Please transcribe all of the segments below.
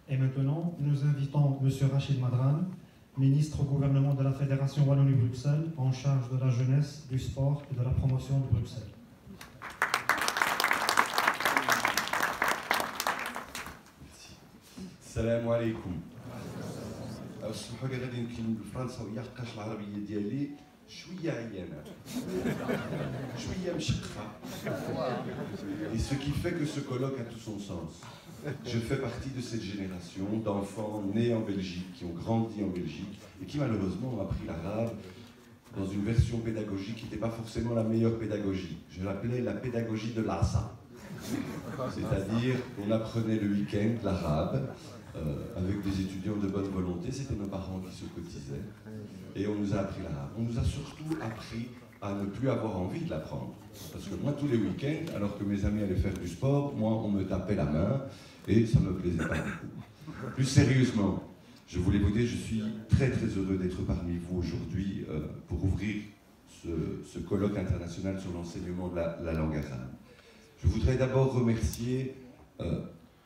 Et maintenant, nous invitons M. Rachid Madran, ministre au gouvernement de la Fédération Wallonie-Bruxelles, en charge de la jeunesse, du sport et de la promotion de Bruxelles. السلام عليكم. اسمحوا لي غادي يمكن الفرنساويه حقاش العربيه ديالي شويه عيانه شويه مشقه. Et ce qui fait que ce colloque a tout son sens. Je fais partie de cette génération d'enfants nés en Belgique, qui ont grandi en Belgique et qui malheureusement ont appris l'arabe dans une version pédagogique qui n'était pas forcément la meilleure pédagogie. Je l'appelais la pédagogie de l'Assa. C'est-à-dire qu'on apprenait le week-end l'arabe avec des étudiants de bonne volonté. C'était nos parents qui se cotisaient et on nous a appris l'arabe. On nous a surtout appris à ne plus avoir envie de l'apprendre. Parce que moi, tous les week-ends, alors que mes amis allaient faire du sport, moi, on me tapait la main et ça ne me plaisait pas beaucoup. Plus sérieusement, je voulais vous dire, je suis très très heureux d'être parmi vous aujourd'hui pour ouvrir ce colloque international sur l'enseignement de la langue arabe. Je voudrais d'abord remercier,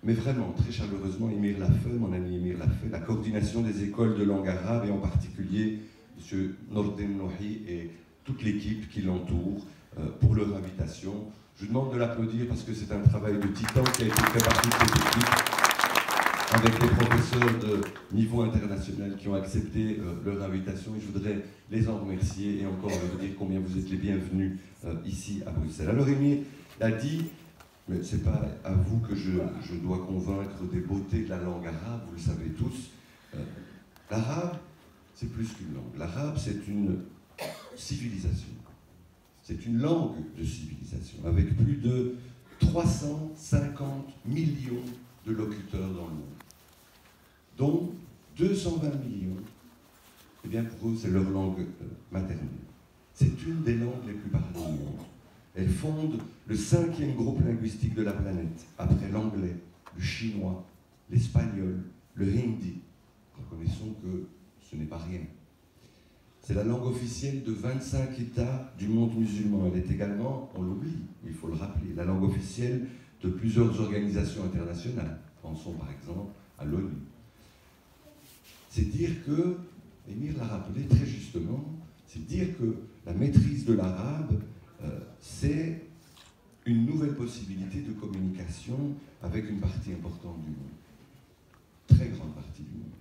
mais vraiment très chaleureusement, Emir Lafeu, mon ami Emir Lafeu, la coordination des écoles de langue arabe et en particulier M. Nordin Nouhi et toute l'équipe qui l'entoure pour leur invitation. Je vous demande de l'applaudir parce que c'est un travail de titan qui a été fait par toute cette équipe avec des professeurs de niveau international qui ont accepté leur invitation et je voudrais les en remercier et encore leur dire combien vous êtes les bienvenus ici à Bruxelles. Alors Emir l'a dit, mais ce n'est pas à vous que je dois convaincre des beautés de la langue arabe, vous le savez tous. L'arabe, c'est plus qu'une langue. L'arabe, c'est une civilisation. C'est une langue de civilisation, avec plus de 350 millions de locuteurs dans le monde, dont 220 millions, eh bien pour eux, c'est leur langue maternelle. C'est une des langues les plus parlées au monde. Elle fonde le 5e groupe linguistique de la planète, après l'anglais, le chinois, l'espagnol, le hindi. Reconnaissons que ce n'est pas rien. C'est la langue officielle de 25 États du monde musulman. Elle est également, on l'oublie, il faut le rappeler, la langue officielle de plusieurs organisations internationales. Pensons par exemple à l'ONU. C'est dire que, Emir l'a rappelé très justement, c'est dire que la maîtrise de l'arabe, c'est une nouvelle possibilité de communication avec une partie importante du monde. Très grande partie du monde.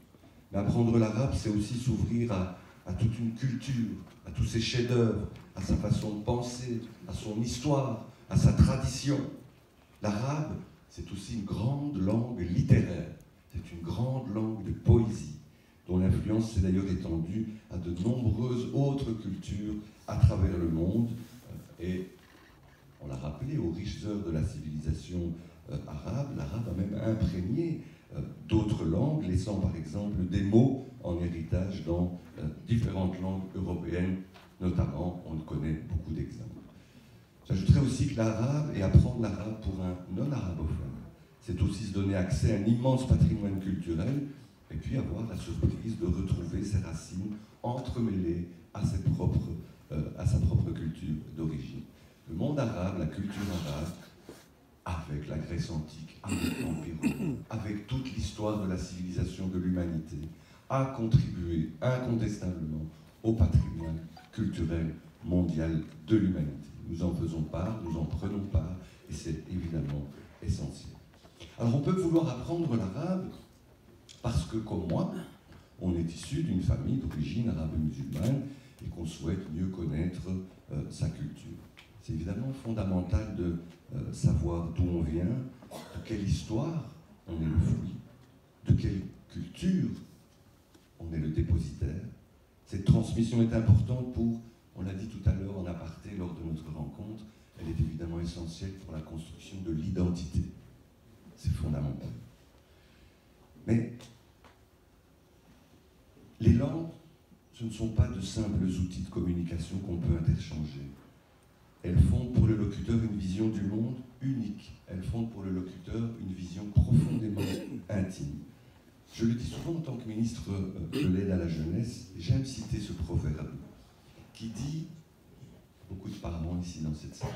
Mais apprendre l'arabe, c'est aussi s'ouvrir à toute une culture, à tous ses chefs-d'œuvre, à sa façon de penser, à son histoire, à sa tradition. L'arabe, c'est aussi une grande langue littéraire. C'est une grande langue de poésie, dont l'influence s'est d'ailleurs étendue à de nombreuses autres cultures à travers le monde. Et on l'a rappelé, aux riches heures de la civilisation arabe, l'arabe a même imprégné d'autres langues, laissant par exemple des mots en héritage dans différentes langues européennes, notamment, on connaît beaucoup d'exemples. J'ajouterais aussi que l'arabe, et apprendre l'arabe pour un non-arabophone, c'est aussi se donner accès à un immense patrimoine culturel, et puis avoir la surprise de retrouver ses racines entremêlées à sa propre culture d'origine. Le monde arabe, la culture arabe, avec la Grèce antique, avec l'Empire romain, avec toute l'histoire de la civilisation de l'humanité, a contribué incontestablement au patrimoine culturel mondial de l'humanité. Nous en faisons part, nous en prenons part, et c'est évidemment essentiel. Alors on peut vouloir apprendre l'arabe parce que, comme moi, on est issu d'une famille d'origine arabe-musulmane et qu'on souhaite mieux connaître sa culture. C'est évidemment fondamental de savoir d'où on vient, de quelle histoire on est le fruit, de quelle culture on est le dépositaire. Cette transmission est importante pour, on l'a dit tout à l'heure en aparté lors de notre rencontre, elle est évidemment essentielle pour la construction de l'identité. C'est fondamental. Mais les langues, ce ne sont pas de simples outils de communication qu'on peut interchanger. Elles font pour le locuteur une vision du monde unique. Elles font pour le locuteur une vision profondément intime. Je le dis souvent en tant que ministre de l'aide à la jeunesse, et j'aime citer ce proverbe qui dit, beaucoup de parents ici dans cette salle,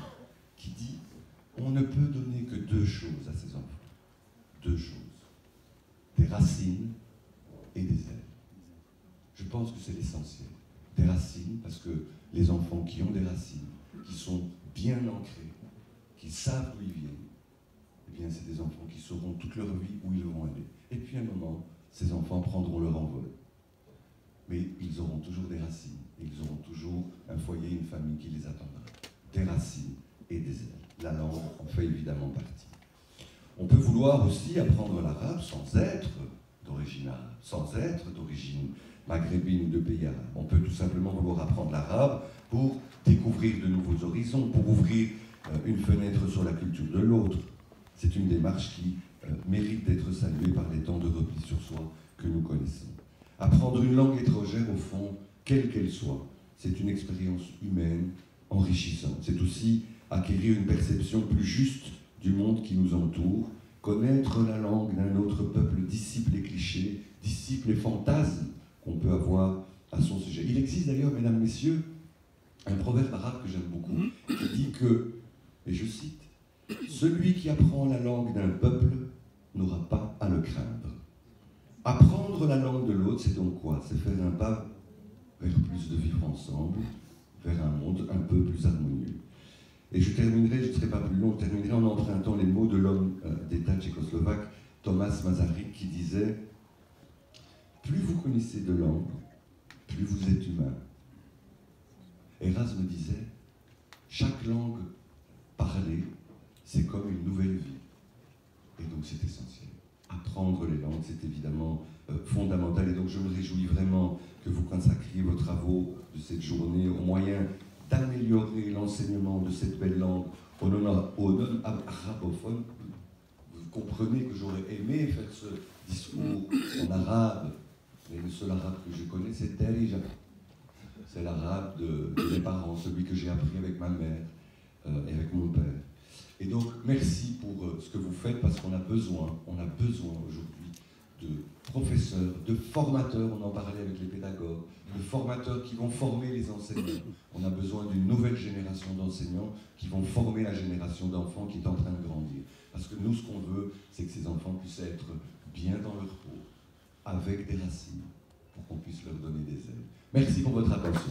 qui dit « On ne peut donner que deux choses à ses enfants. Deux choses. Des racines et des ailes. Je pense que c'est l'essentiel. Des racines, parce que les enfants qui ont des racines, qui sont bien ancrés, qui savent d'où ils viennent, eh bien, c'est des enfants qui sauront toute leur vie où ils vont aller. Et puis, à un moment, ces enfants prendront leur envol. Mais ils auront toujours des racines. Et ils auront toujours un foyer, une famille qui les attendra. Des racines et des ailes. La langue en fait évidemment partie. On peut vouloir aussi apprendre l'arabe sans être d'origine arabe, sans être d'origine maghrébine ou de pays arabes. On peut tout simplement vouloir apprendre l'arabe pour découvrir de nouveaux horizons, pour ouvrir une fenêtre sur la culture de l'autre. C'est une démarche qui mérite d'être saluée par les temps de repli sur soi que nous connaissons. Apprendre une langue étrangère, au fond, quelle qu'elle soit, c'est une expérience humaine enrichissante. C'est aussi acquérir une perception plus juste du monde qui nous entoure, connaître la langue d'un autre peuple, dissipe les clichés, dissipe les fantasmes qu'on peut avoir à son sujet. Il existe d'ailleurs, mesdames, messieurs, un proverbe arabe que j'aime beaucoup, qui dit que, et je cite, « Celui qui apprend la langue d'un peuple n'aura pas à le craindre. » Apprendre la langue de l'autre, c'est donc quoi? C'est faire un pas vers plus de vivre ensemble, vers un monde un peu plus harmonieux. Et je terminerai, je ne serai pas plus long, je terminerai en empruntant les mots de l'homme d'État tchécoslovaque, Thomas Masaryk, qui disait « Plus vous connaissez de langues, plus vous êtes humain. » Erasme disait « Chaque langue parlée, c'est comme une nouvelle vie. » Et donc c'est essentiel. Apprendre les langues, c'est évidemment fondamental. Et donc je me réjouis vraiment que vous consacriez vos travaux de cette journée au moyen d'améliorer l'enseignement de cette belle langue aux non-arabophones. Vous comprenez que j'aurais aimé faire ce discours en arabe, mais le seul arabe que je connais, c'est Darija. C'est l'arabe de mes parents, celui que j'ai appris avec ma mère et avec mon père. Et donc, merci pour ce que vous faites, parce qu'on a besoin aujourd'hui de professeurs, de formateurs, on en parlait avec les pédagogues, de formateurs qui vont former les enseignants. On a besoin d'une nouvelle génération d'enseignants qui vont former la génération d'enfants qui est en train de grandir. Parce que nous, ce qu'on veut, c'est que ces enfants puissent être bien dans leur peau, avec des racines, pour qu'on puisse leur donner des ailes. Merci pour votre attention.